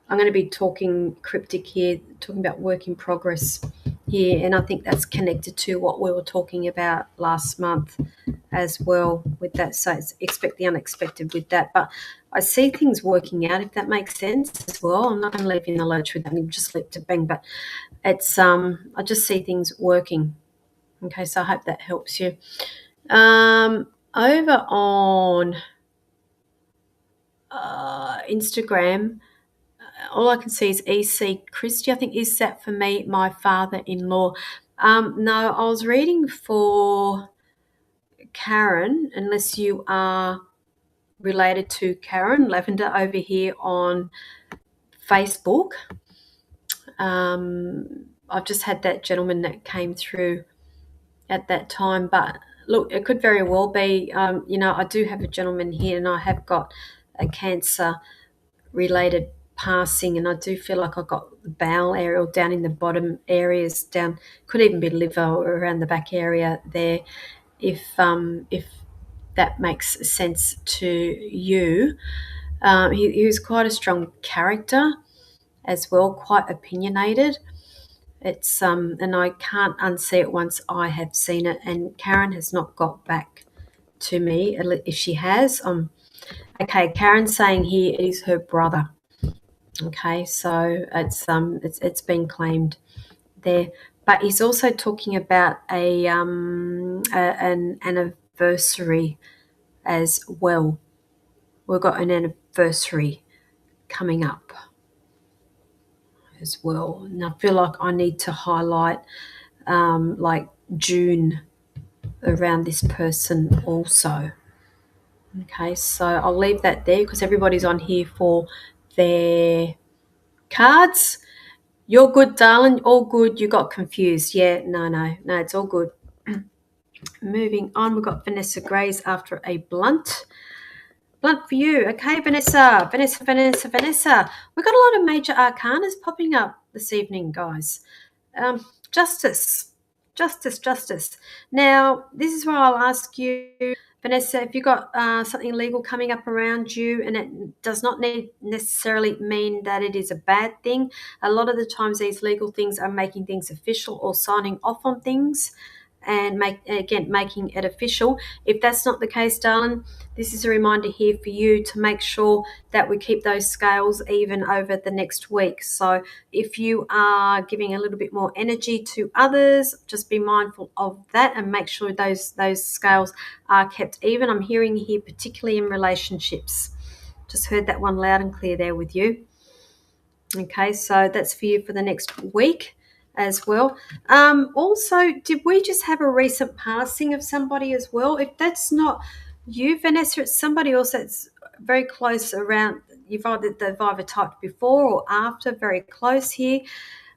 going to be talking cryptic here, talking about work in progress here, and I think that's connected to what we were talking about last month as well with that. So it's expect the unexpected with that, but I see things working out, if that makes sense as well. I'm not going to leave you in the lurch with that and just leap to bang, but it's I just see things working. Okay, so I hope that helps you. Over on Instagram, all I can see is EC Christie. I think is that for me, my father-in-law. No, I was reading for Karen, unless you are related to Karen Lavender over here on Facebook. I've just had that gentleman that came through at that time, but look, it could very well be, I do have a gentleman here and I have got a cancer related passing, and I do feel like I've got the bowel area down in the bottom areas down, could even be liver or around the back area there, if that makes sense to you. He was quite a strong character as well, quite opinionated. It's and I can't unsee it once I have seen it, and Karen has not got back to me. If she has, okay, Karen's saying here it is her brother. Okay, so it's been claimed there, but he's also talking about an anniversary as well. We've got an anniversary coming up as well, and I feel like I need to highlight like June around this person also. Okay, so I'll leave that there because everybody's on here for their cards. You're good, darling. All good. You got confused. Yeah, no, it's all good. Moving on, we've got Vanessa Grays after a blunt. Blunt for you. Okay, Vanessa. We've got a lot of major arcanas popping up this evening, guys. Justice. Now, this is where I'll ask you, Vanessa, if you've got something legal coming up around you, and it does not necessarily mean that it is a bad thing. A lot of the times these legal things are making things official or signing off on things and making it official. If that's not the case, darling, this is a reminder here for you to make sure that we keep those scales even over the next week. So if you are giving a little bit more energy to others, just be mindful of that and make sure those scales are kept even. I'm hearing here particularly in relationships. Just heard that one loud and clear there with you. Okay, so that's for you for the next week as well. Also, did we just have a recent passing of somebody as well? If that's not you, Vanessa, it's somebody else that's very close around. They've either typed before or after, very close here.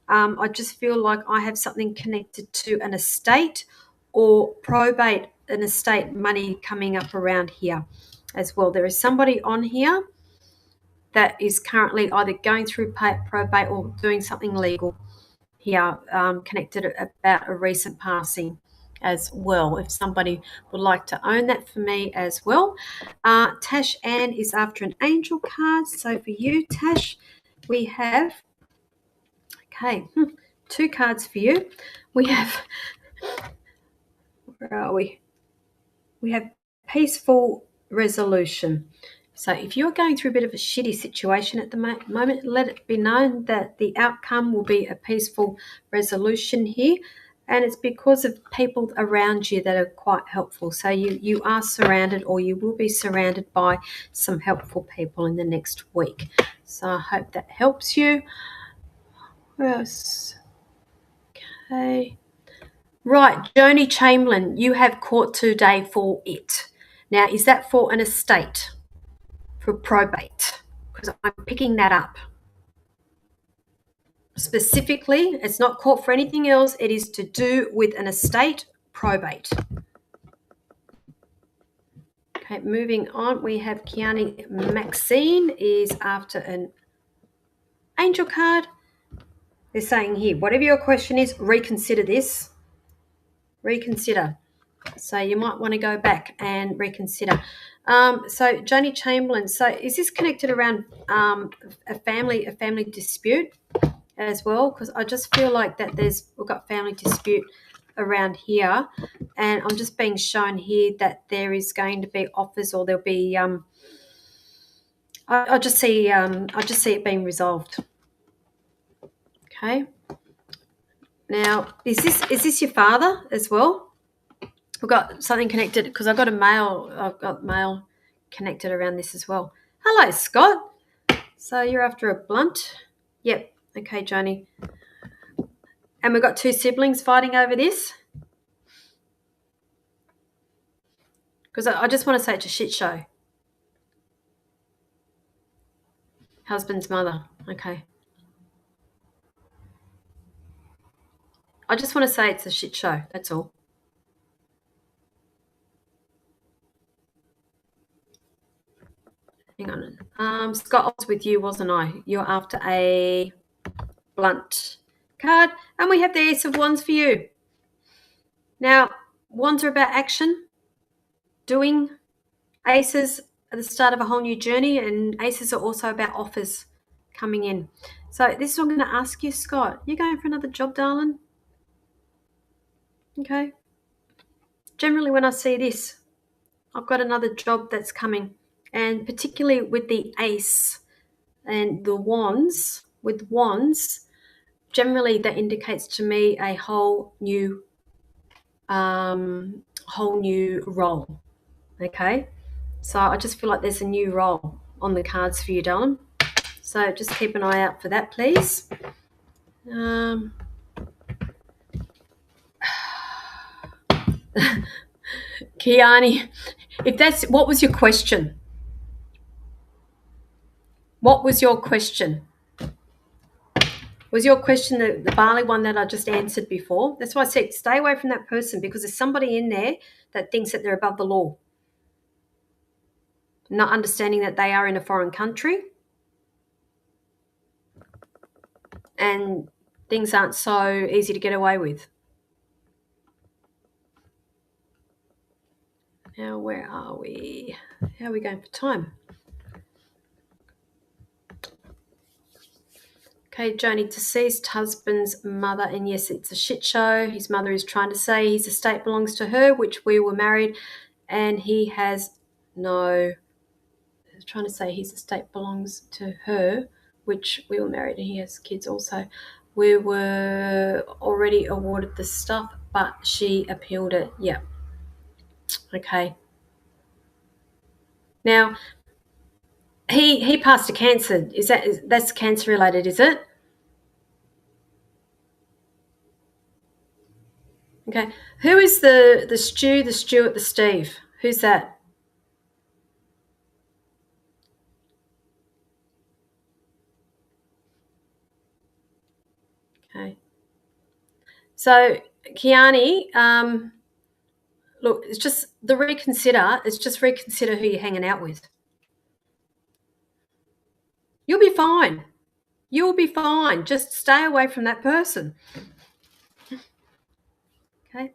I just feel like I have something connected to an estate or probate, an estate money coming up around here as well. There is somebody on here that is currently either going through probate or doing something legal here, connected about a recent passing as well. If somebody would like to own that for me as well. Tash Ann is after an angel card. So for you, Tash, we have, okay, 2 cards for you. We have, where are we? We have peaceful resolution. So if you're going through a bit of a shitty situation at the moment, let it be known that the outcome will be a peaceful resolution here. And it's because of people around you that are quite helpful. So you are surrounded, or you will be surrounded by some helpful people in the next week. So I hope that helps you. Where else? Okay. Right, Joni Chamberlain, you have court today for it. Now, is that for an estate? For probate? Because I'm picking that up. Specifically, it's not court for anything else. It is to do with an estate probate. Okay, moving on, we have Kiani Maxine is after an angel card. They're saying here, whatever your question is, reconsider this. reconsider. So you might want to go back and reconsider. So Johnny Chamberlain. So is this connected around a family dispute as well? Because I just feel like that we've got family dispute around here, and I'm just being shown here that there is going to be offers, or there'll be. I just see it being resolved. Okay. Now, is this your father as well? We've got something connected because I've got mail connected around this as well. Hello, Scott. So you're after a blunt? Yep. Okay, Johnny. And we've got 2 siblings fighting over this? Because I just want to say it's a shit show. Husband's mother. Okay. I just want to say it's a shit show. That's all. Hang on. Scott, I was with you, wasn't I? You're after a blunt card. And we have the Ace of Wands for you. Now, Wands are about action, doing. Aces are the start of a whole new journey, and aces are also about offers coming in. So this is what I'm going to ask you, Scott. You going for another job, darling? Okay. Generally, when I see this, I've got another job that's coming, and particularly with the ace and the wands, with wands, generally that indicates to me a whole new role. Okay. So I just feel like there's a new role on the cards for you, darling. So just keep an eye out for that, please. Kiani, what was your question? What was your question? Was your question the barley one that I just answered before? That's why I said stay away from that person, because there's somebody in there that thinks that they're above the law, not understanding that they are in a foreign country and things aren't so easy to get away with. Now, where are we? How are we going for time? Okay, Joni, deceased husband's mother, and yes, it's a shit show. His mother is trying to say his estate belongs to her, which we were married, and he has no. Trying to say his estate belongs to her, which we were married, and he has kids also. We were already awarded the stuff, but she appealed it. Yeah. Okay. Now, he passed to cancer. That's cancer related, is it? Okay. Who is the Stuart, the Steve? Who's that? Okay. So, Kiani, look, it's just the reconsider. It's just reconsider who you're hanging out with. You'll be fine. You'll be fine. Just stay away from that person. Okay.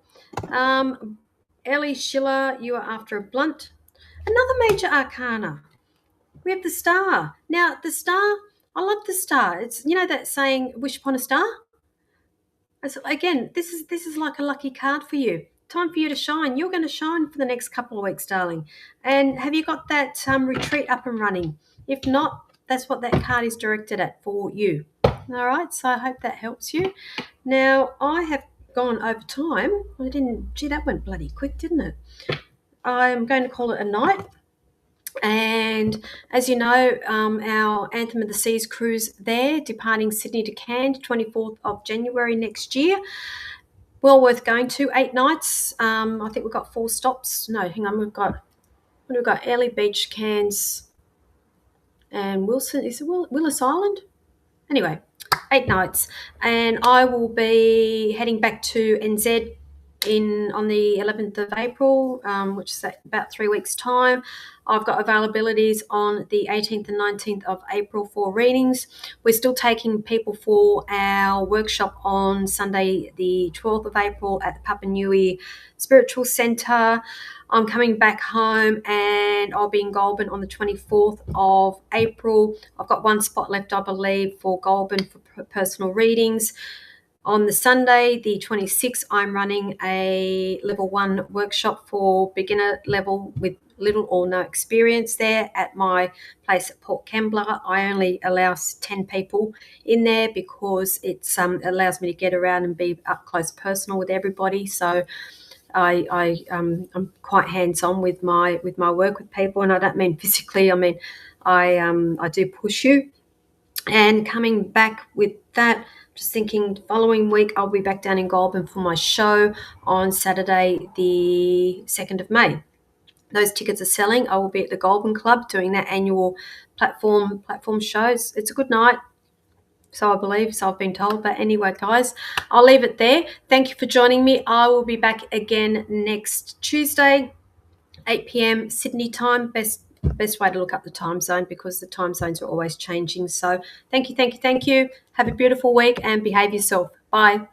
Ellie Schiller, you are after a blunt. Another major arcana. We have the star. Now, the star, I love the star. It's, that saying, wish upon a star? So again, this is like a lucky card for you. Time for you to shine. You're going to shine for the next couple of weeks, darling. And have you got that retreat up and running? If not, that's what that card is directed at for you. All right, so I hope that helps you. Now, I have gone over time. That went bloody quick, didn't it? I'm going to call it a night. And as you know, our Anthem of the Seas cruise there, departing Sydney to Cairns, 24th of January next year. Well worth going to. 8 nights. I think we've got 4 stops. No, hang on. We've got Airlie Beach, Cairns, and Wilson. Is it Willis Island? Anyway, 8 nights. And I will be heading back to NZ on the 11th of April, which is about 3 weeks' time. I've got availabilities on the 18th and 19th of April for readings. We're still taking people for our workshop on Sunday, the 12th of April at the Papanui Spiritual Centre. I'm coming back home and I'll be in Goulburn on the 24th of April. I've got one spot left, I believe, for Goulburn for personal readings. On the Sunday, the 26th, I'm running a level 1 workshop for beginner level with little or no experience there at my place at Port Kembla. I only allow 10 people in there because it allows me to get around and be up close personal with everybody. So I'm quite hands-on with my work with people, and I don't mean physically. I mean I do push you. And coming back with that, just thinking following week I'll be back down in Goulburn for my show on Saturday the 2nd of May. Those tickets are selling. I will be at the Goulburn Club doing that annual platform shows. It's a good night, so I believe, so I've been told. But anyway, guys, I'll leave it there. Thank you for joining me. I will be back again next Tuesday, 8 p.m. Sydney time. Best way to look up the time zone because the time zones are always changing. So thank you. Have a beautiful week and behave yourself. Bye.